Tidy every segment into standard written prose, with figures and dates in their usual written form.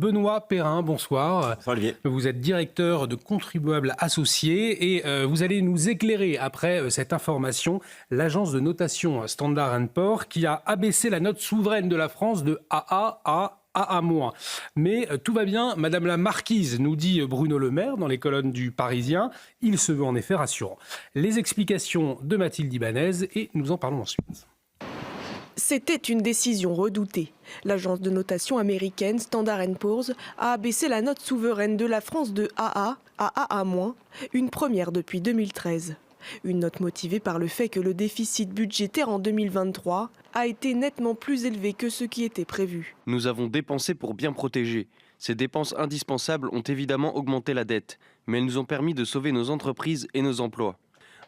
Benoît Perrin, bonsoir. Bonsoir Olivier. Vous êtes directeur de Contribuables Associés et vous allez nous éclairer après cette information. L'agence de notation Standard & Poor's qui a abaissé la note souveraine de la France de AA à AA-. Mais tout va bien, Madame la Marquise, nous dit Bruno Le Maire dans les colonnes du Parisien. Il se veut en effet rassurant. Les explications de Mathilde Ibanez et nous en parlons ensuite. C'était une décision redoutée. L'agence de notation américaine Standard & Poor's a abaissé la note souveraine de la France de AA à AA-, une première depuis 2013. Une note motivée par le fait que le déficit budgétaire en 2023 a été nettement plus élevé que ce qui était prévu. Nous avons dépensé pour bien protéger. Ces dépenses indispensables ont évidemment augmenté la dette, mais elles nous ont permis de sauver nos entreprises et nos emplois.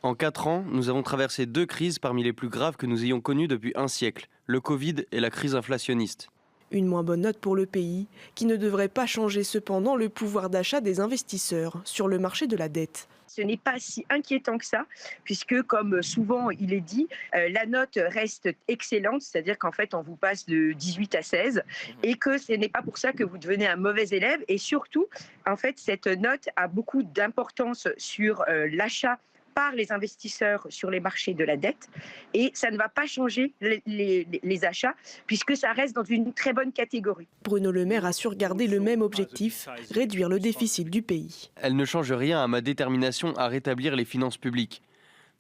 En 4 ans, nous avons traversé 2 crises parmi les plus graves que nous ayons connues depuis un siècle, le Covid et la crise inflationniste. Une moins bonne note pour le pays, qui ne devrait pas changer cependant le pouvoir d'achat des investisseurs sur le marché de la dette. Ce n'est pas si inquiétant que ça, puisque comme souvent il est dit, la note reste excellente, c'est-à-dire qu'en fait on vous passe de 18 à 16 et que ce n'est pas pour ça que vous devenez un mauvais élève. Et surtout, en fait, cette note a beaucoup d'importance sur l'achat par les investisseurs sur les marchés de la dette et ça ne va pas changer les achats puisque ça reste dans une très bonne catégorie. Bruno Le Maire a su garder le même objectif, réduire le déficit du pays. Elle ne change rien à ma détermination à rétablir les finances publiques.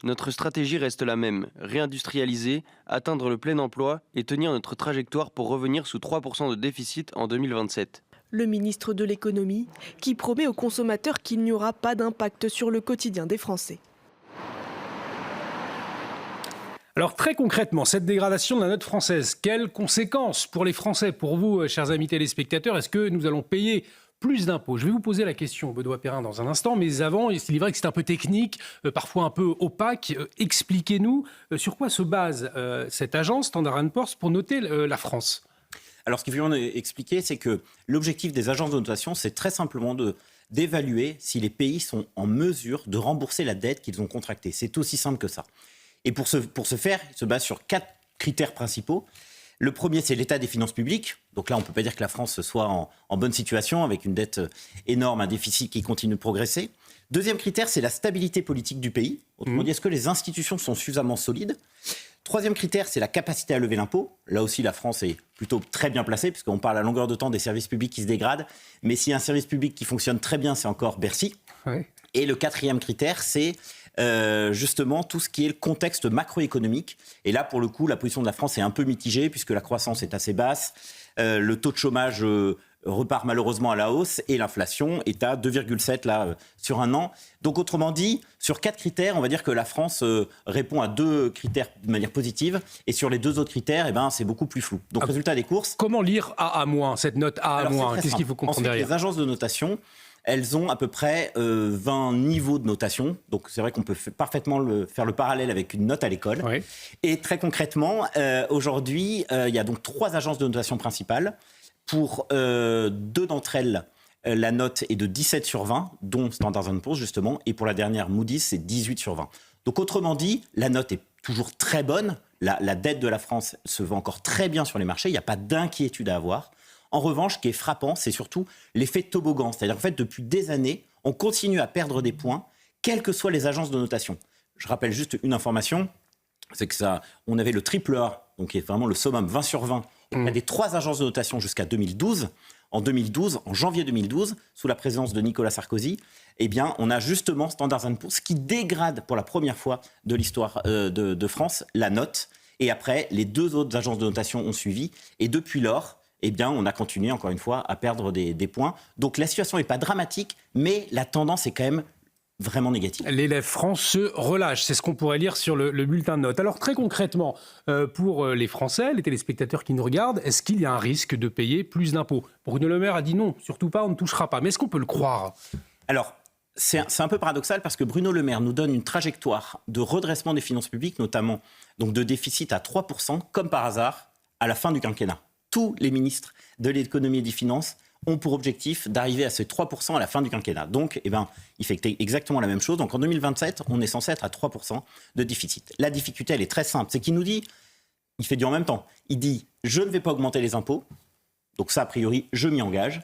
Notre stratégie reste la même, réindustrialiser, atteindre le plein emploi et tenir notre trajectoire pour revenir sous 3% de déficit en 2027. Le ministre de l'économie qui promet aux consommateurs qu'il n'y aura pas d'impact sur le quotidien des Français. Alors très concrètement, cette dégradation de la note française, quelles conséquences pour les Français, pour vous, chers amis téléspectateurs? Est-ce que nous allons payer plus d'impôts? Je vais vous poser la question, Benoît Perrin, dans un instant, mais avant, il est vrai que c'est un peu technique, parfois un peu opaque. Expliquez-nous sur quoi se base cette agence Standard & Poor's pour noter la France. Alors ce qu'il faut expliquer, c'est que l'objectif des agences de notation, c'est très simplement d'évaluer si les pays sont en mesure de rembourser la dette qu'ils ont contractée. C'est aussi simple que ça. Et pour ce faire, il se base sur 4 critères principaux. Le premier, c'est l'état des finances publiques. Donc là, on ne peut pas dire que la France soit en bonne situation, avec une dette énorme, un déficit qui continue de progresser. Deuxième critère, c'est la stabilité politique du pays. Autrement dit, est-ce que les institutions sont suffisamment solides? Troisième critère, c'est la capacité à lever l'impôt. Là aussi, la France est plutôt très bien placée, puisqu'on parle à longueur de temps des services publics qui se dégradent. Mais s'il y a un service public qui fonctionne très bien, c'est encore Bercy. Oui. Et le quatrième critère, c'est justement tout ce qui est le contexte macroéconomique. Et là, pour le coup, la position de la France est un peu mitigée, puisque la croissance est assez basse, le taux de chômage repart malheureusement à la hausse, et l'inflation est à 2,7 là, sur un an. Donc autrement dit, sur 4 critères, on va dire que la France répond à 2 critères de manière positive, et sur les 2 autres critères, c'est beaucoup plus flou. Donc résultat des courses... Comment lire AA-, cette note AA-? Qu'est-ce qu'il faut comprendre derrière? Les agences de notation, elles ont à peu près 20 niveaux de notation. Donc c'est vrai qu'on peut parfaitement faire le parallèle avec une note à l'école. Oui. Et très concrètement, aujourd'hui, il y a donc 3 agences de notation principales. Pour 2 d'entre elles, la note est de 17 sur 20, dont Standard & Poor's justement. Et pour la dernière, Moody's, c'est 18 sur 20. Donc autrement dit, la note est toujours très bonne. La dette de la France se vend encore très bien sur les marchés. Il n'y a pas d'inquiétude à avoir. En revanche, ce qui est frappant, c'est surtout l'effet toboggan. C'est-à-dire qu'en fait, depuis des années, on continue à perdre des points, quelles que soient les agences de notation. Je rappelle juste une information, c'est que on avait le triple A, donc qui est vraiment le summum 20 sur 20, il y a des 3 agences de notation jusqu'à 2012. En 2012, en janvier 2012, sous la présidence de Nicolas Sarkozy, on a justement Standard & Poor's qui dégrade pour la première fois de l'histoire de France la note. Et après, les 2 autres agences de notation ont suivi. Et depuis lors, on a continué, encore une fois, à perdre des points. Donc la situation n'est pas dramatique, mais la tendance est quand même vraiment négative. L'élève France se relâche, c'est ce qu'on pourrait lire sur le bulletin de notes. Alors très concrètement, pour les Français, les téléspectateurs qui nous regardent, est-ce qu'il y a un risque de payer plus d'impôts? Bruno Le Maire a dit non, surtout pas, on ne touchera pas. Mais est-ce qu'on peut le croire? Alors, c'est un peu paradoxal parce que Bruno Le Maire nous donne une trajectoire de redressement des finances publiques, notamment donc de déficit à 3%, comme par hasard, à la fin du quinquennat. Tous les ministres de l'économie et des finances ont pour objectif d'arriver à ces 3% à la fin du quinquennat. Donc, il fait exactement la même chose. Donc, en 2027, on est censé être à 3% de déficit. La difficulté, elle est très simple. C'est qu'il nous dit, il fait du en même temps. Il dit, je ne vais pas augmenter les impôts. Donc ça, a priori, je m'y engage.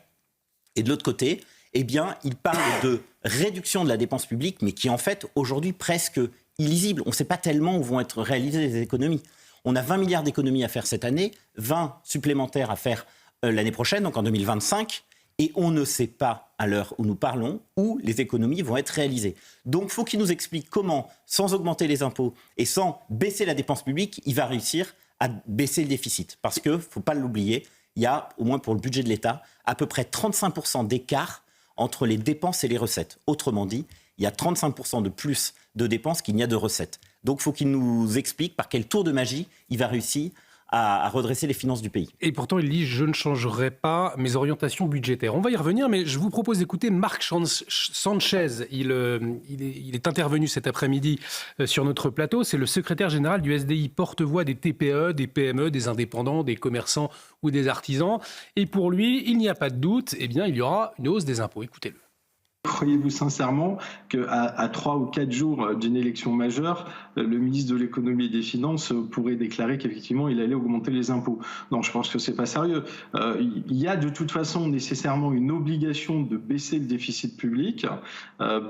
Et de l'autre côté, eh bien, il parle de réduction de la dépense publique, mais qui est en fait aujourd'hui presque illisible. On ne sait pas tellement où vont être réalisées les économies. On a 20 milliards d'économies à faire cette année, 20 supplémentaires à faire l'année prochaine, donc en 2025, et on ne sait pas, à l'heure où nous parlons, où les économies vont être réalisées. Donc, il faut qu'il nous explique comment, sans augmenter les impôts et sans baisser la dépense publique, il va réussir à baisser le déficit. Parce que, il ne faut pas l'oublier, il y a, au moins pour le budget de l'État, à peu près 35% d'écart entre les dépenses et les recettes. Autrement dit, il y a 35% de plus de dépenses qu'il n'y a de recettes. Donc, il faut qu'il nous explique par quel tour de magie il va réussir à redresser les finances du pays. Et pourtant, il dit « Je ne changerai pas mes orientations budgétaires ». On va y revenir, mais je vous propose d'écouter Marc Sanchez. Il est intervenu cet après-midi sur notre plateau. C'est le secrétaire général du SDI, porte-voix des TPE, des PME, des indépendants, des commerçants ou des artisans. Et pour lui, il n'y a pas de doute, eh bien, il y aura une hausse des impôts. Écoutez-le. Croyez-vous sincèrement qu'à 3 ou 4 jours d'une élection majeure, le ministre de l'économie et des finances pourrait déclarer qu'effectivement il allait augmenter les impôts? Non, je pense que c'est pas sérieux. Il y a de toute façon nécessairement une obligation de baisser le déficit public.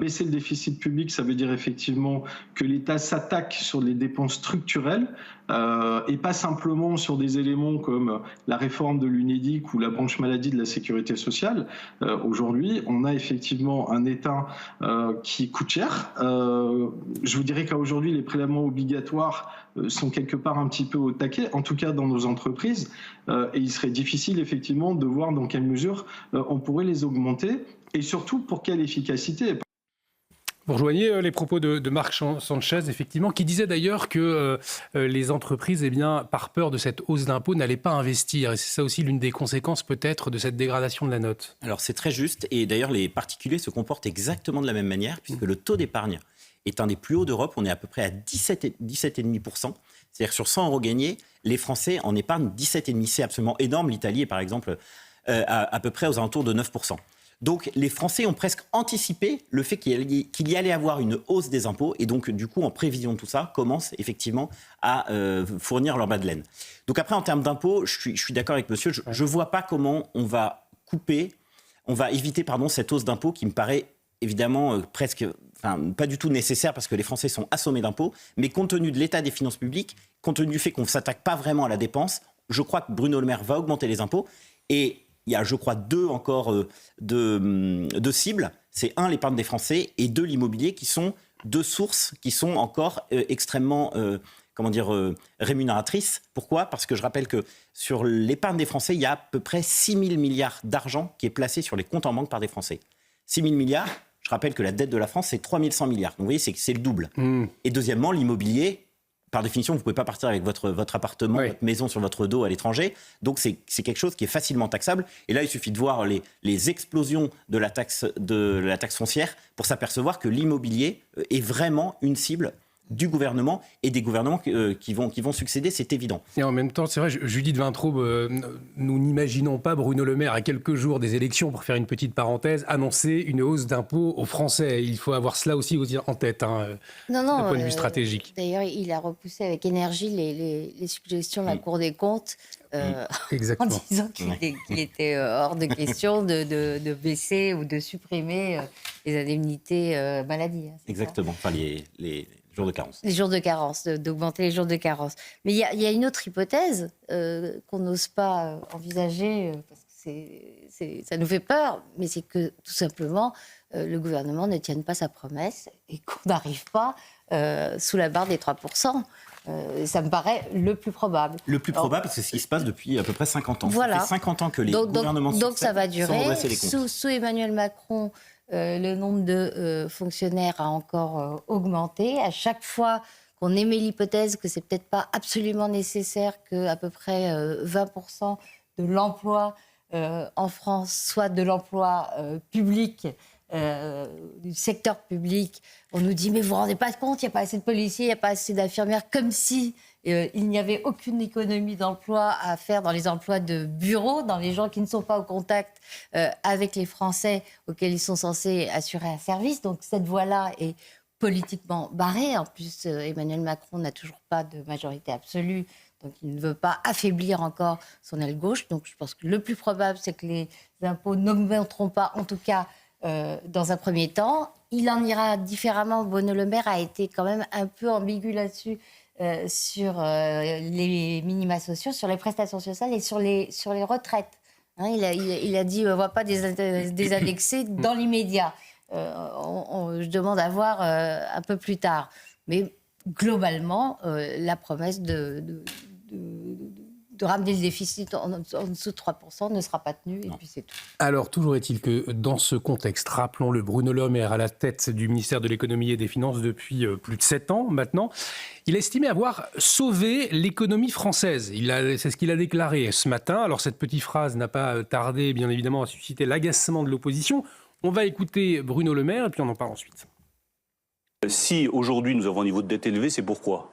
Baisser le déficit public, ça veut dire effectivement que l'État s'attaque sur les dépenses structurelles et pas simplement sur des éléments comme la réforme de l'UNEDIC ou la branche maladie de la sécurité sociale. Aujourd'hui, on a effectivement un État qui coûte cher. Je vous dirais qu'aujourd'hui, les prélèvements obligatoires sont quelque part un petit peu au taquet, en tout cas dans nos entreprises, et il serait difficile effectivement de voir dans quelle mesure on pourrait les augmenter, et surtout pour quelle efficacité. Vous rejoignez les propos de Marc Sanchez, effectivement, qui disait d'ailleurs que les entreprises, eh bien, par peur de cette hausse d'impôts, n'allaient pas investir. Et c'est ça aussi l'une des conséquences peut-être de cette dégradation de la note. Alors c'est très juste, et d'ailleurs les particuliers se comportent exactement de la même manière, puisque le taux d'épargne est un des plus hauts d'Europe. On est à peu près à 17,5%. C'est-à-dire sur 100 € gagnés, les Français en épargnent 17,5%. C'est absolument énorme. L'Italie est par exemple à peu près aux alentours de 9%. Donc les Français ont presque anticipé le fait qu'il y allait avoir une hausse des impôts et donc du coup en prévision de tout ça commencent effectivement à fournir leur bas de laine. Donc après en termes d'impôts, je suis d'accord avec monsieur, je ne vois pas comment on va éviter cette hausse d'impôts qui me paraît évidemment pas du tout nécessaire parce que les Français sont assommés d'impôts, mais compte tenu de l'état des finances publiques, compte tenu du fait qu'on ne s'attaque pas vraiment à la dépense, je crois que Bruno Le Maire va augmenter les impôts et il y a, je crois, deux cibles. C'est un, l'épargne des Français, et deux, l'immobilier, qui sont deux sources qui sont encore extrêmement rémunératrices. Pourquoi ? Parce que je rappelle que sur l'épargne des Français, il y a à peu près 6 000 milliards d'argent qui est placé sur les comptes en banque par des Français. 6 000 milliards, je rappelle que la dette de la France, c'est 3 100 milliards. Donc vous voyez, c'est le double. Et deuxièmement, l'immobilier... Par définition, vous ne pouvez pas partir avec votre appartement, votre maison sur votre dos à l'étranger. Donc, c'est quelque chose qui est facilement taxable. Et là, il suffit de voir les explosions de la taxe foncière pour s'apercevoir que l'immobilier est vraiment une cible du gouvernement et des gouvernements qui vont succéder, c'est évident. Et en même temps, c'est vrai, Judith Vintraube, nous n'imaginons pas Bruno Le Maire, à quelques jours des élections, pour faire une petite parenthèse, annoncer une hausse d'impôts aux Français. Il faut avoir cela aussi en tête, d'un point de vue stratégique. D'ailleurs, il a repoussé avec énergie les suggestions de la Cour des comptes en disant qu'il était hors de question de baisser ou de supprimer les indemnités maladie. Exactement, enfin les jours de carence. Les jours de carence, d'augmenter les jours de carence. Mais il y a une autre hypothèse qu'on n'ose pas envisager, parce que ça nous fait peur, mais c'est que tout simplement, le gouvernement ne tienne pas sa promesse et qu'on n'arrive pas sous la barre des 3%. Ça me paraît le plus probable. Le plus probable, c'est ce qui se passe depuis à peu près 50 ans. Voilà. Ça fait 50 ans que les gouvernements donc ça va durer. Sans redresser les comptes. Sous Emmanuel Macron, le nombre de fonctionnaires a encore augmenté. À chaque fois qu'on émet l'hypothèse que c'est peut-être pas absolument nécessaire qu'à peu près 20% de l'emploi en France soit de l'emploi public, du secteur public, on nous dit mais vous vous rendez pas compte, il n'y a pas assez de policiers, il n'y a pas assez d'infirmières, comme si il n'y avait aucune économie d'emploi à faire dans les emplois de bureau, dans les gens qui ne sont pas au contact avec les Français auxquels ils sont censés assurer un service. Donc cette voie-là est politiquement barrée. En plus, Emmanuel Macron n'a toujours pas de majorité absolue Donc il ne veut pas affaiblir encore son aile gauche. Donc je pense que le plus probable, c'est que les impôts n'augmenteront pas, en tout cas dans un premier temps. Il en ira différemment. Bruno Le Maire a été quand même un peu ambigu là-dessus, sur les minima sociaux, sur les prestations sociales et sur les retraites. Hein, il a dit on ne va pas désindexer dans l'immédiat. Je demande à voir un peu plus tard. Mais globalement, la promesse de ramener le déficit en dessous de 3% ne sera pas tenue, et puis c'est tout. Alors, toujours est-il que dans ce contexte, rappelons-le, Bruno Le Maire à la tête du ministère de l'économie et des finances depuis plus de 7 ans maintenant, il a estimé avoir sauvé l'économie française. C'est ce qu'il a déclaré ce matin. Alors, cette petite phrase n'a pas tardé, bien évidemment, à susciter l'agacement de l'opposition. On va écouter Bruno Le Maire et puis on en parle ensuite. Si aujourd'hui nous avons un niveau de dette élevé, c'est pourquoi ?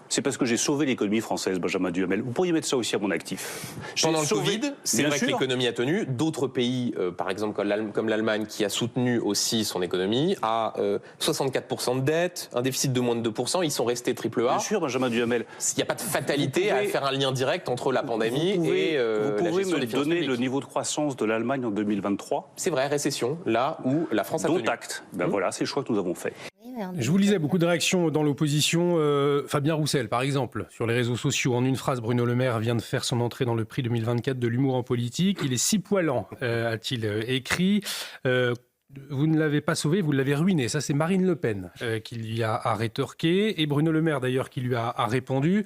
C'est parce que j'ai sauvé l'économie française, Benjamin Duhamel. Vous pourriez mettre ça aussi à mon actif. Pendant le Covid, c'est vrai que l'économie a tenu. D'autres pays, par exemple comme l'Allemagne, qui a soutenu aussi son économie, a 64% de dette, un déficit de moins de 2%. Ils sont restés triple A. Bien sûr, Benjamin Duhamel. Il n'y a pas de fatalité à faire un lien direct entre la pandémie et la gestion des finances publiques. Vous pouvez me donner le niveau de croissance de l'Allemagne en 2023 ? C'est vrai, récession, là où la France a tenu. Dont acte. Voilà, c'est le choix que nous avons fait. Je vous lisais beaucoup de réactions dans l'opposition. Fabien Roussel, par exemple, sur les réseaux sociaux. En une phrase, Bruno Le Maire vient de faire son entrée dans le prix 2024 de l'humour en politique. Il est si poilant, a-t-il écrit. Vous ne l'avez pas sauvé, vous l'avez ruiné. Ça, c'est Marine Le Pen qui lui a rétorqué. Et Bruno Le Maire, d'ailleurs, qui lui a répondu.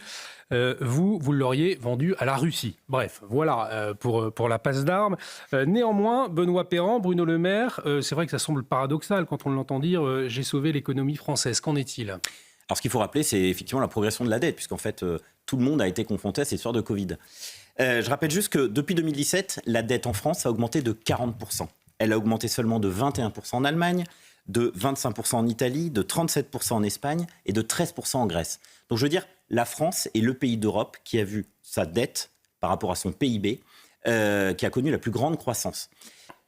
Vous l'auriez vendu à la Russie. Bref, voilà pour la passe d'armes. Néanmoins, Benoît Peyrand, Bruno Le Maire, c'est vrai que ça semble paradoxal quand on l'entend dire « j'ai sauvé l'économie française ». Qu'en est-il ? Alors ce qu'il faut rappeler, c'est effectivement la progression de la dette, puisqu'en fait, tout le monde a été confronté à cette histoire de Covid. Je rappelle juste que depuis 2017, la dette en France a augmenté de 40%. Elle a augmenté seulement de 21% en Allemagne, de 25% en Italie, de 37% en Espagne et de 13% en Grèce. Donc je veux dire, la France est le pays d'Europe qui a vu sa dette par rapport à son PIB, qui a connu la plus grande croissance.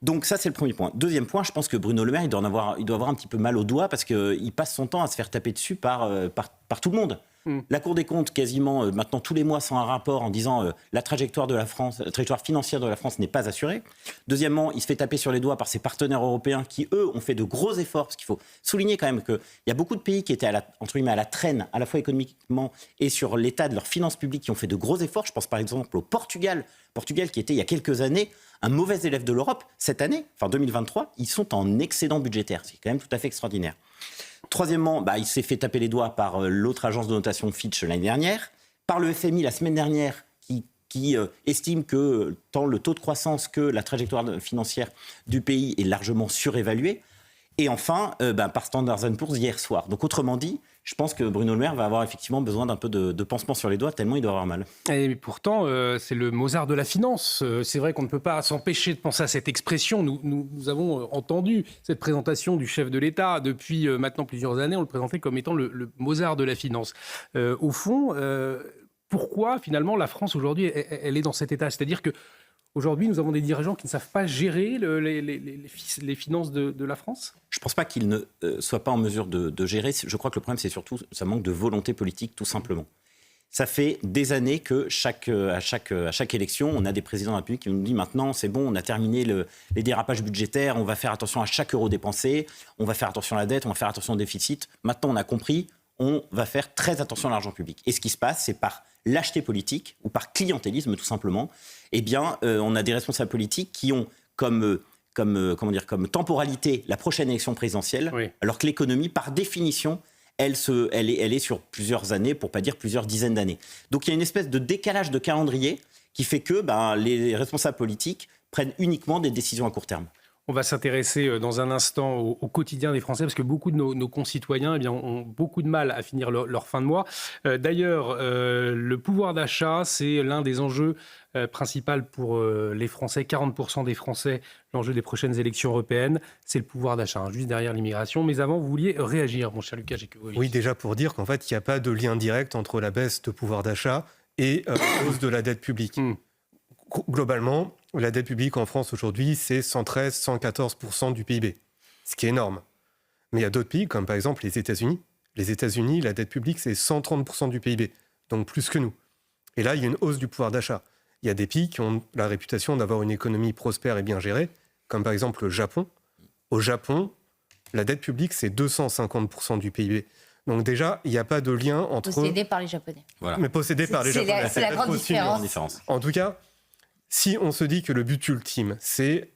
Donc ça, c'est le premier point. Deuxième point, je pense que Bruno Le Maire, il doit avoir un petit peu mal au doigt parce qu'il passe son temps à se faire taper dessus par tout le monde. La Cour des comptes, quasiment maintenant tous les mois, sort un rapport en disant la trajectoire de la France, la trajectoire financière de la France n'est pas assurée. Deuxièmement, il se fait taper sur les doigts par ses partenaires européens qui, eux, ont fait de gros efforts. Parce qu'il faut souligner quand même qu'il y a beaucoup de pays qui étaient à la traîne, à la fois économiquement et sur l'état de leurs finances publiques, qui ont fait de gros efforts. Je pense par exemple au Portugal. Portugal qui était il y a quelques années un mauvais élève de l'Europe. Cette année, enfin 2023, ils sont en excédent budgétaire. C'est quand même tout à fait extraordinaire. Troisièmement, il s'est fait taper les doigts par l'autre agence de notation Fitch l'année dernière, par le FMI la semaine dernière qui estime que tant le taux de croissance que la trajectoire financière du pays est largement surévaluée. Et enfin, par Standard & Poor's hier soir. Donc autrement dit, je pense que Bruno Le Maire va avoir effectivement besoin d'un peu de pansement sur les doigts, tellement il doit avoir mal. Et pourtant, c'est le Mozart de la finance. C'est vrai qu'on ne peut pas s'empêcher de penser à cette expression. Nous avons entendu cette présentation du chef de l'État. Depuis maintenant plusieurs années, on le présentait comme étant le Mozart de la finance. Au fond, pourquoi finalement la France aujourd'hui, elle est dans cet état ? C'est-à-dire que aujourd'hui, nous avons des dirigeants qui ne savent pas gérer les finances de la France ? Je ne pense pas qu'ils ne soient pas en mesure de gérer. Je crois que le problème, c'est surtout ça manque de volonté politique, tout simplement. Ça fait des années que à chaque élection, on a des présidents de la République qui nous disent maintenant, c'est bon, on a terminé les dérapages budgétaires, on va faire attention à chaque euro dépensé, on va faire attention à la dette, on va faire attention au déficit. Maintenant, on a compris, on va faire très attention à l'argent public. Et ce qui se passe, c'est par lâcheté politique ou par clientélisme, tout simplement. On a des responsables politiques qui ont comme temporalité la prochaine élection présidentielle, oui. Alors que l'économie, par définition, elle est sur plusieurs années, pour ne pas dire plusieurs dizaines d'années. Donc il y a une espèce de décalage de calendrier qui fait que les responsables politiques prennent uniquement des décisions à court terme. On va s'intéresser dans un instant au quotidien des Français, parce que beaucoup de nos concitoyens ont beaucoup de mal à finir leur fin de mois. D'ailleurs, le pouvoir d'achat, c'est l'un des enjeux principaux pour les Français. 40% des Français, l'enjeu des prochaines élections européennes, c'est le pouvoir d'achat, juste derrière l'immigration. Mais avant, vous vouliez réagir, mon cher Lucas Jacquevovic. Oui, déjà pour dire qu'en fait, il n'y a pas de lien direct entre la baisse de pouvoir d'achat et la hausse de la dette publique. Globalement, la dette publique en France aujourd'hui, c'est 113-114% du PIB, ce qui est énorme. Mais il y a d'autres pays, comme par exemple les États-Unis. Les États-Unis, la dette publique, c'est 130% du PIB, donc plus que nous. Et là, il y a une hausse du pouvoir d'achat. Il y a des pays qui ont la réputation d'avoir une économie prospère et bien gérée, comme par exemple le Japon. Au Japon, la dette publique, c'est 250% du PIB. Donc déjà, il n'y a pas de lien entre... Possédé par les Japonais. Voilà. Mais possédé par les Japonais. C'est la grande différence. En tout cas, si on se dit que le but ultime, c'est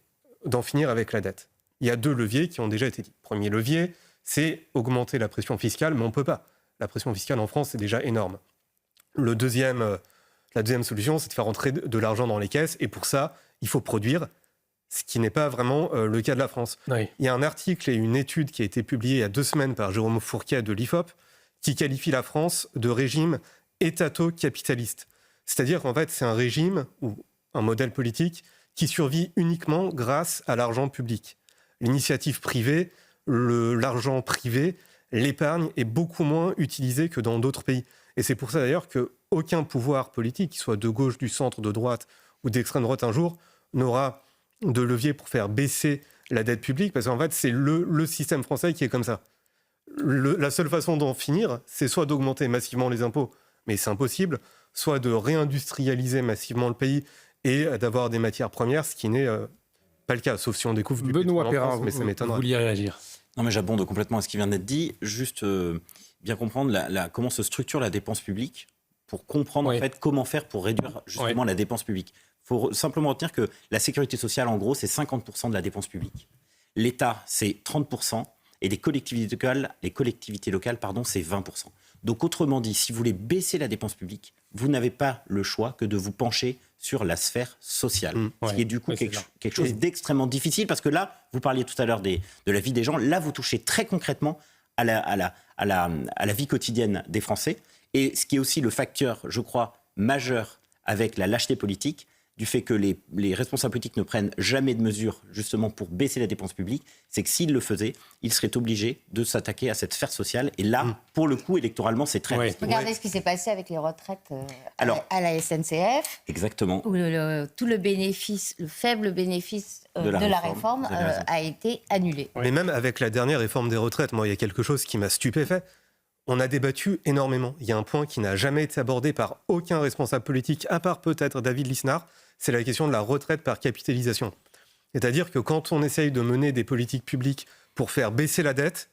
d'en finir avec la dette, il y a 2 leviers qui ont déjà été dits. Premier levier, c'est augmenter la pression fiscale, mais on ne peut pas. La pression fiscale en France, c'est déjà énorme. La deuxième solution, c'est de faire rentrer de l'argent dans les caisses. Et pour ça, il faut produire, ce qui n'est pas vraiment le cas de la France. Oui. Il y a un article et une étude qui a été publiée il y a 2 semaines par Jérôme Fourquet de l'IFOP qui qualifie la France de régime étato-capitaliste. C'est-à-dire qu'en fait, c'est un régime ou un modèle politique qui survit uniquement grâce à l'argent public. L'initiative privée, l'argent privé, l'épargne est beaucoup moins utilisée que dans d'autres pays. Et c'est pour ça d'ailleurs qu'aucun pouvoir politique, qu'il soit de gauche, du centre, de droite ou d'extrême droite un jour, n'aura de levier pour faire baisser la dette publique, parce qu'en fait, c'est le système français qui est comme ça. La seule façon d'en finir, c'est soit d'augmenter massivement les impôts, mais c'est impossible, soit de réindustrialiser massivement le pays et d'avoir des matières premières, ce qui n'est pas le cas, sauf si on découvre du pétrole en France, mais ça m'étonnerait. Vous vouliez réagir? Non, mais j'abonde complètement à ce qui vient d'être dit. Juste bien comprendre comment se structure la dépense publique pour comprendre en fait comment faire pour réduire justement la dépense publique. Il faut simplement retenir que la sécurité sociale, en gros, c'est 50% de la dépense publique. L'État, c'est 30%. Et les collectivités locales, c'est 20%. Donc, autrement dit, si vous voulez baisser la dépense publique, vous n'avez pas le choix que de vous pencher sur la sphère sociale. Ce qui est du coup quelque chose d'extrêmement difficile, parce que là, vous parliez tout à l'heure de la vie des gens, là, vous touchez très concrètement à la vie quotidienne des Français. Et ce qui est aussi le facteur, je crois, majeur avec la lâcheté politique, du fait que les responsables politiques ne prennent jamais de mesures justement pour baisser la dépense publique, c'est que s'ils le faisaient, ils seraient obligés de s'attaquer à cette sphère sociale. Et là, pour le coup, électoralement, c'est très risqué. Regardez ce qui s'est passé avec les retraites à la SNCF. Exactement. Où tout le bénéfice, le faible bénéfice de la réforme a été annulé. Mais même avec la dernière réforme des retraites, moi, il y a quelque chose qui m'a stupéfait. On a débattu énormément. Il y a un point qui n'a jamais été abordé par aucun responsable politique, à part peut-être David Lisnard, c'est la question de la retraite par capitalisation. C'est-à-dire que quand on essaye de mener des politiques publiques pour faire baisser la dette,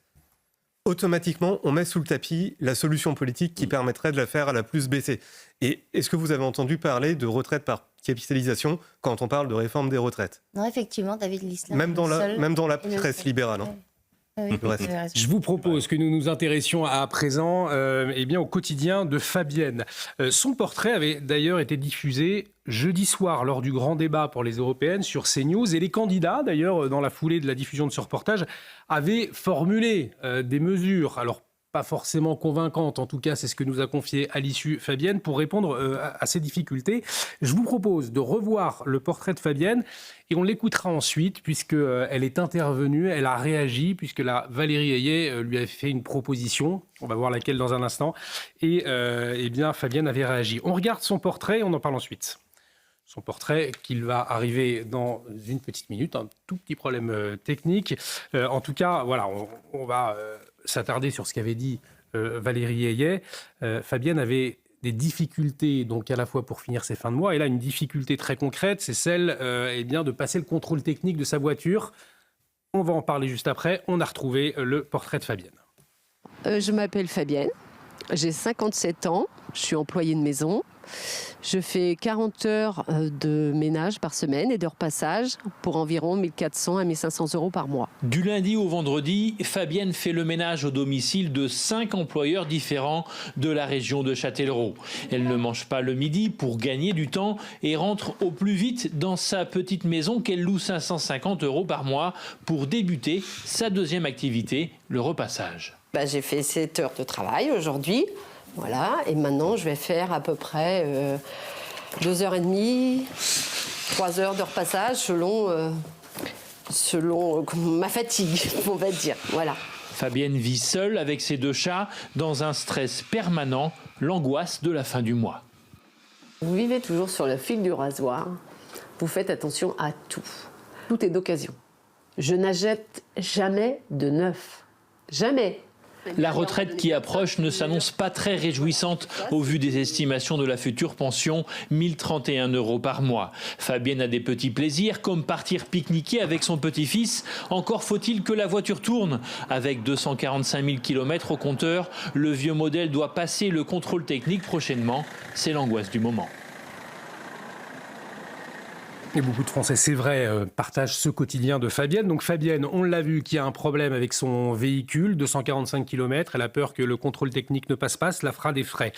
automatiquement, on met sous le tapis la solution politique qui permettrait de la faire à la plus baisser. Et est-ce que vous avez entendu parler de retraite par capitalisation quand on parle de réforme des retraites? Non, effectivement, David Lisnard. Même dans la presse libérale. Hein. Oui, je vous propose que nous nous intéressions à présent au quotidien de Fabienne. Son portrait avait d'ailleurs été diffusé jeudi soir lors du grand débat pour les européennes sur CNews. Et les candidats, d'ailleurs, dans la foulée de la diffusion de ce reportage, avaient formulé des mesures. Alors, pas forcément convaincantes, en tout cas, c'est ce que nous a confié à l'issue Fabienne, pour répondre à ces difficultés. Je vous propose de revoir le portrait de Fabienne et on l'écoutera ensuite, puisqu'elle est intervenue, elle a réagi, puisque la Valérie Ayé lui a fait une proposition, on va voir laquelle dans un instant, et Fabienne avait réagi. On regarde son portrait et on en parle ensuite. Son portrait qu'il va arriver dans une petite minute, un tout petit problème technique. En tout cas, voilà, on va s'attarder sur ce qu'avait dit Valérie Ayé. Fabienne avait des difficultés, donc à la fois pour finir ses fins de mois, et là une difficulté très concrète, c'est celle de passer le contrôle technique de sa voiture. On va en parler juste après. On a retrouvé le portrait de Fabienne. Je m'appelle Fabienne, j'ai 57 ans, je suis employée de maison. Je fais 40 heures de ménage par semaine et de repassage pour environ 1 400 à 1 500 euros par mois. Du lundi au vendredi, Fabienne fait le ménage au domicile de 5 employeurs différents de la région de Châtellerault. Elle ne mange pas le midi pour gagner du temps et rentre au plus vite dans sa petite maison qu'elle loue 550 euros par mois pour débuter sa deuxième activité, le repassage. J'ai fait 7 heures de travail aujourd'hui. Voilà, et maintenant je vais faire à peu près 2h30, 3 heures de repassage selon ma fatigue, on va dire. Voilà. Fabienne vit seule avec ses 2 chats dans un stress permanent, l'angoisse de la fin du mois. Vous vivez toujours sur le fil du rasoir, vous faites attention à tout. Tout est d'occasion. Je n'achète jamais de neuf. Jamais. La retraite qui approche ne s'annonce pas très réjouissante au vu des estimations de la future pension, 1031 € par mois. Fabienne a des petits plaisirs comme partir pique-niquer avec son petit-fils. Encore faut-il que la voiture tourne. Avec 245 000 km au compteur, le vieux modèle doit passer le contrôle technique prochainement. C'est l'angoisse du moment. Et beaucoup de Français, c'est vrai, partagent ce quotidien de Fabienne. Donc Fabienne, on l'a vu, qui a un problème avec son véhicule, 245 km. Elle a peur que le contrôle technique ne passe pas, cela fera des frais.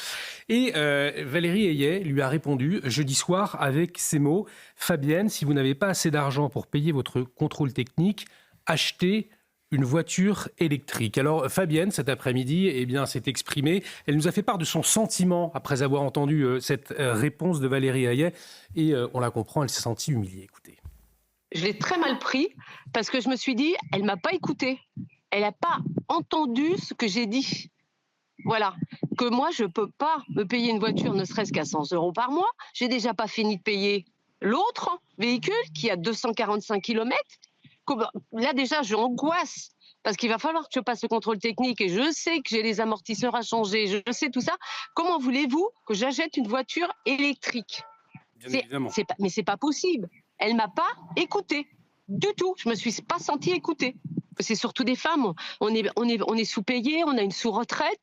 Et Valérie Ayet lui a répondu jeudi soir avec ces mots. Fabienne, si vous n'avez pas assez d'argent pour payer votre contrôle technique, achetez une voiture électrique. Alors Fabienne, cet après-midi, s'est exprimée. Elle nous a fait part de son sentiment après avoir entendu cette réponse de Valérie Ayet. Et on la comprend, elle s'est sentie humiliée. Écoutez. Je l'ai très mal pris parce que je me suis dit, elle ne m'a pas écoutée. Elle n'a pas entendu ce que j'ai dit. Voilà. Que moi, je ne peux pas me payer une voiture ne serait-ce qu'à 100 € par mois. Je n'ai déjà pas fini de payer l'autre véhicule qui a 245 km. Là déjà j'angoisse parce qu'il va falloir que je passe le contrôle technique et je sais que j'ai les amortisseurs à changer, je sais tout ça. Comment voulez-vous que j'achète une voiture électrique ? Mais c'est pas possible. Elle m'a pas écoutée du tout. Je me suis pas sentie écoutée. C'est surtout des femmes. On est sous-payés, on a une sous-retraite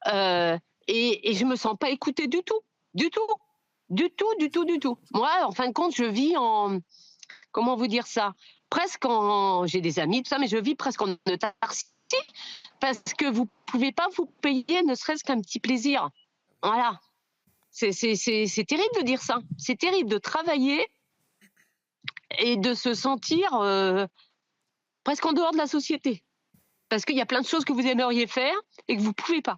et je me sens pas écoutée du tout. Moi, en fin de compte, je vis en... Comment vous dire ça ? J'ai des amis, tout ça, mais je vis presque en autarcie parce que vous ne pouvez pas vous payer ne serait-ce qu'un petit plaisir. Voilà. C'est terrible de dire ça. C'est terrible de travailler et de se sentir presque en dehors de la société. Parce qu'il y a plein de choses que vous aimeriez faire et que vous ne pouvez pas.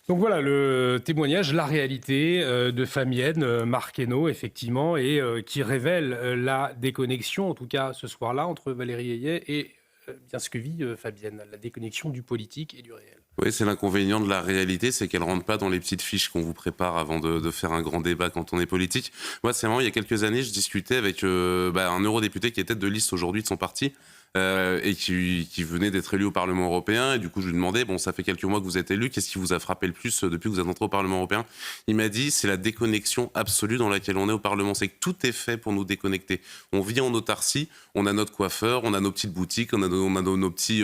Donc voilà le témoignage, la réalité de Fabienne Marqueno, effectivement, et qui révèle la déconnexion, en tout cas ce soir-là, entre Valérie Ayet et bien ce que vit Fabienne, la déconnexion du politique et du réel. Oui, c'est l'inconvénient de la réalité, c'est qu'elle ne rentre pas dans les petites fiches qu'on vous prépare avant de faire un grand débat quand on est politique. Moi, c'est marrant, il y a quelques années, je discutais avec un eurodéputé qui est tête de liste aujourd'hui de son parti, et qui venait d'être élu au Parlement européen. Et du coup, je lui demandais, ça fait quelques mois que vous êtes élu, qu'est-ce qui vous a frappé le plus depuis que vous êtes entré au Parlement européen ? Il m'a dit, c'est la déconnexion absolue dans laquelle on est au Parlement. C'est que tout est fait pour nous déconnecter. On vit en autarcie, on a notre coiffeur, on a nos petites boutiques, on a nos petits...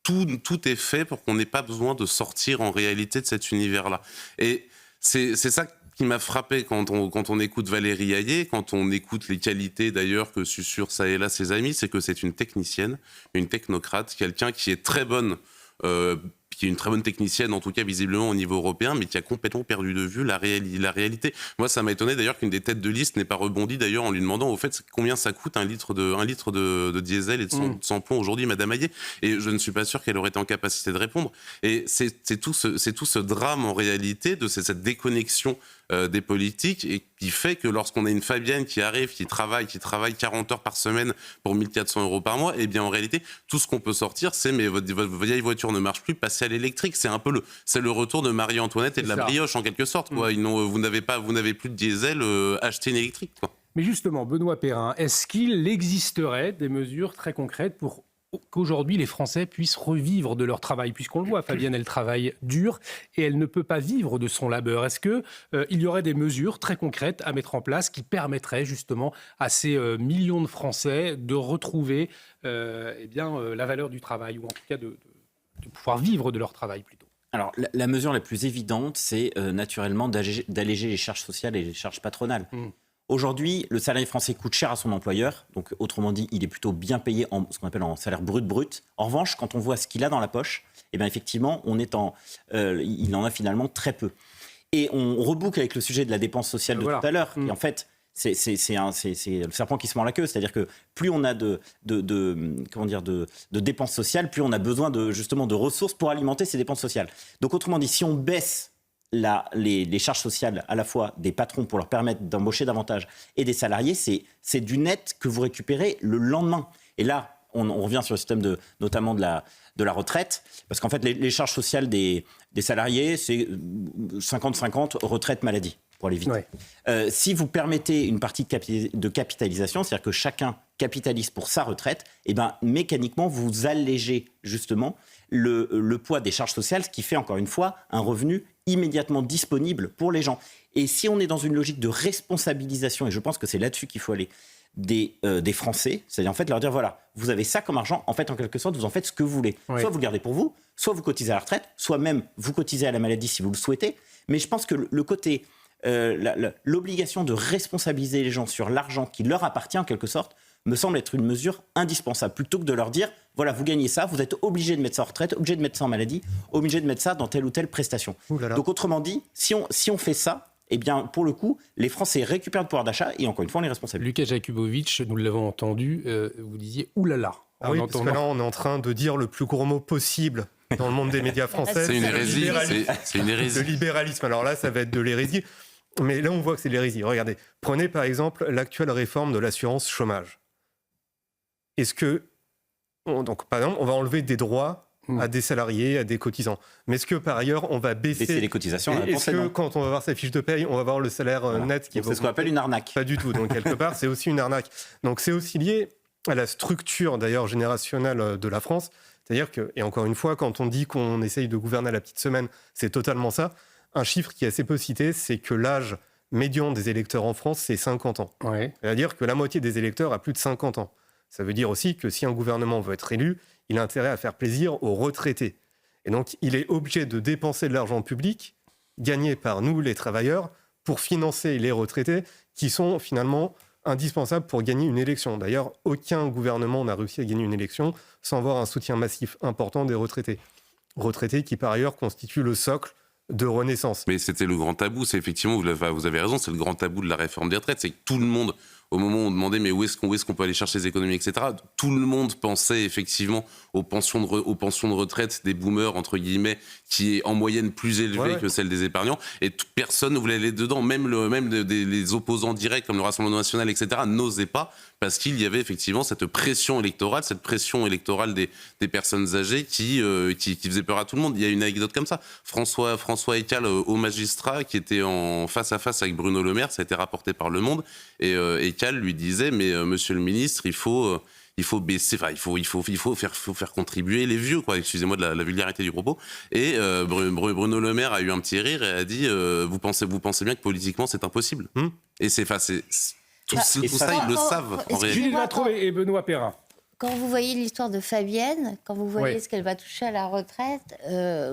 Tout est fait pour qu'on n'ait pas besoin de sortir en réalité de cet univers-là. Et c'est ça qui m'a frappé quand on écoute Valérie Ayet, quand on écoute les qualités d'ailleurs que susurrent ça et là ses amis, c'est que c'est une technicienne, une technocrate, quelqu'un qui est très bonne, qui est une très bonne technicienne, en tout cas visiblement au niveau européen, mais qui a complètement perdu de vue la réalité. Moi, ça m'a étonné d'ailleurs qu'une des têtes de liste n'ait pas rebondi d'ailleurs en lui demandant au fait combien ça coûte un litre de diesel et de sans-plomb aujourd'hui, Madame Ayet. Et je ne suis pas sûr qu'elle aurait été en capacité de répondre. Et c'est tout ce drame en réalité de cette déconnexion des politiques et qui fait que lorsqu'on a une Fabienne qui arrive, qui travaille 40 heures par semaine pour 1 400 € par mois, et bien en réalité, tout ce qu'on peut sortir, c'est mais votre vieille voiture ne marche plus, passez à l'électrique. C'est un peu le retour de Marie-Antoinette et de la brioche en quelque sorte. Quoi. Vous n'avez plus de diesel, achetez une électrique. Quoi. Mais justement, Benoît Perrin, est-ce qu'il existerait des mesures très concrètes pour qu'aujourd'hui les Français puissent revivre de leur travail, puisqu'on le voit, Fabienne, elle travaille dur et elle ne peut pas vivre de son labeur. Est-ce qu'il y aurait des mesures très concrètes à mettre en place qui permettraient justement à ces millions de Français de retrouver la valeur du travail, ou en tout cas de pouvoir vivre de leur travail plutôt? Alors, la mesure la plus évidente, c'est naturellement d'alléger les charges sociales et les charges patronales. Aujourd'hui, le salarié français coûte cher à son employeur, donc autrement dit, il est plutôt bien payé en ce qu'on appelle en salaire brut. En revanche, quand on voit ce qu'il a dans la poche, effectivement, il en a finalement très peu. Et on reboucle avec le sujet de la dépense sociale tout à l'heure. Et en fait, c'est le serpent qui se mord la queue, c'est-à-dire que plus on a de dépenses sociales, plus on a besoin justement de ressources pour alimenter ces dépenses sociales. Donc autrement dit, si on baisse les charges sociales à la fois des patrons pour leur permettre d'embaucher davantage et des salariés, c'est du net que vous récupérez le lendemain. Et là, on revient sur le système notamment de la retraite, parce qu'en fait, les charges sociales des salariés, c'est 50-50 retraite-maladie, pour aller vite. Ouais. Si vous permettez une partie de capitalisation, c'est-à-dire que chacun capitaliste pour sa retraite, eh ben, mécaniquement, vous allégez justement le poids des charges sociales, ce qui fait encore une fois un revenu immédiatement disponible pour les gens. Et si on est dans une logique de responsabilisation, et je pense que c'est là-dessus qu'il faut aller, des Français, c'est-à-dire en fait leur dire voilà, vous avez ça comme argent, en fait en quelque sorte vous en faites ce que vous voulez. Oui. Soit vous le gardez pour vous, soit vous cotisez à la retraite, soit même vous cotisez à la maladie si vous le souhaitez. Mais je pense que le côté, l'obligation de responsabiliser les gens sur l'argent qui leur appartient en quelque sorte, me semble être une mesure indispensable, plutôt que de leur dire, voilà, vous gagnez ça, vous êtes obligé de mettre ça en retraite, obligé de mettre ça en maladie, obligé de mettre ça dans telle ou telle prestation. Donc autrement dit, si on fait ça, eh bien, pour le coup, les Français récupèrent le pouvoir d'achat et encore une fois, on est responsable. Lucas Jakubowicz, nous l'avons entendu, vous disiez « oulala ». Ah oui, parce que là, on est en train de dire le plus gros mot possible dans le monde des médias français. C'est une hérésie. C'est une hérésie. Le libéralisme. Alors là, ça va être de l'hérésie. Mais là, on voit que c'est de l'hérésie. Regardez, prenez par exemple l'actuelle réforme de l'assurance chômage. Est-ce que, donc, par exemple, on va enlever des droits à des salariés, à des cotisants. Mais est-ce que, par ailleurs, on va baisser les cotisations? Est-ce que, quand on va voir sa fiche de paye, on va voir le salaire net qui va... C'est ce qu'on appelle une arnaque. Pas du tout. Donc, quelque part, c'est aussi une arnaque. Donc, c'est aussi lié à la structure, d'ailleurs, générationnelle de la France. C'est-à-dire que, et encore une fois, quand on dit qu'on essaye de gouverner à la petite semaine, c'est totalement ça. Un chiffre qui est assez peu cité, c'est que l'âge médian des électeurs en France, c'est 50 ans. Ouais. C'est-à-dire que la moitié des électeurs a plus de 50 ans. Ça veut dire aussi que si un gouvernement veut être élu, il a intérêt à faire plaisir aux retraités. Et donc, il est obligé de dépenser de l'argent public, gagné par nous, les travailleurs, pour financer les retraités, qui sont finalement indispensables pour gagner une élection. D'ailleurs, aucun gouvernement n'a réussi à gagner une élection sans avoir un soutien massif important des retraités. Retraités qui, par ailleurs, constituent le socle de renaissance. Mais c'était le grand tabou, c'est effectivement, vous avez raison, c'est le grand tabou de la réforme des retraites, c'est que tout le monde, au moment où on demandait mais où est-ce qu'on peut aller chercher les économies, etc., tout le monde pensait effectivement aux pensions de retraite des boomers, entre guillemets, qui est en moyenne plus élevée que celle des épargnants, et personne ne voulait aller dedans, même les opposants directs comme le Rassemblement National, etc., n'osaient pas, parce qu'il y avait effectivement cette pression électorale des personnes âgées qui faisait peur à tout le monde. Il y a une anecdote comme ça. François Eccal, au magistrat, qui était en face à face avec Bruno Le Maire, ça a été rapporté par Le Monde, et Eccal lui disait, mais monsieur le ministre, il faut baisser, enfin, il faut faire contribuer les vieux, quoi. Excusez-moi de la vulgarité du propos. Et Bruno Le Maire a eu un petit rire et a dit, vous pensez bien que politiquement c'est impossible. Et tout ça, ils le savent en réalité. Julie Latreau et Benoît Perrin. Quand vous voyez l'histoire de Fabienne, quand vous voyez ce qu'elle va toucher à la retraite...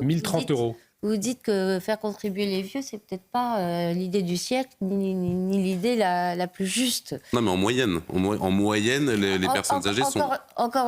1030 €. Vous dites que faire contribuer les vieux, c'est peut-être pas l'idée du siècle, ni l'idée la plus juste. Non, mais en moyenne, les personnes âgées sont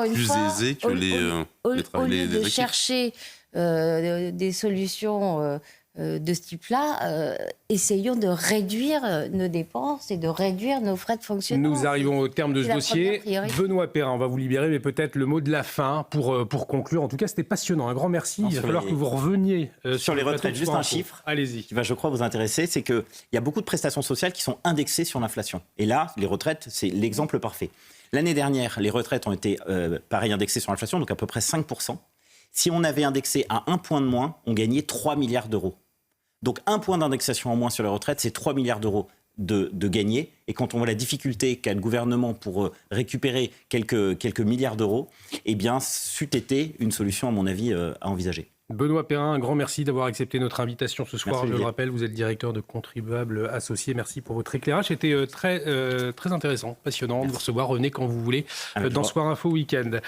plus aisées que les travailleurs. Au lieu de chercher des solutions de ce type-là, essayons de réduire nos dépenses et de réduire nos frais de fonctionnement. Nous arrivons au terme de ce dossier. Benoît Perrin, on va vous libérer, mais peut-être le mot de la fin pour conclure. En tout cas, c'était passionnant. Un grand merci. Il va falloir que vous reveniez sur les retraites. Juste un chiffre allez-y, qui va, je crois, vous intéresser, c'est qu'il y a beaucoup de prestations sociales qui sont indexées sur l'inflation. Et là, les retraites, c'est l'exemple parfait. L'année dernière, les retraites ont été, pareil, indexées sur l'inflation, donc à peu près 5%. Si on avait indexé à 1 point de moins, on gagnait 3 milliards d'euros. Donc, 1 point d'indexation en moins sur les retraites, c'est 3 milliards d'euros de gagner. Et quand on voit la difficulté qu'a le gouvernement pour récupérer quelques milliards d'euros, eh bien, c'eût été une solution, à mon avis, à envisager. Benoît Perrin, un grand merci d'avoir accepté notre invitation ce soir. Merci, je le rappelle, vous êtes directeur de Contribuables Associés. Merci pour votre éclairage. C'était très intéressant, passionnant de vous recevoir. Revenez quand vous voulez dans Soir Info Week-end.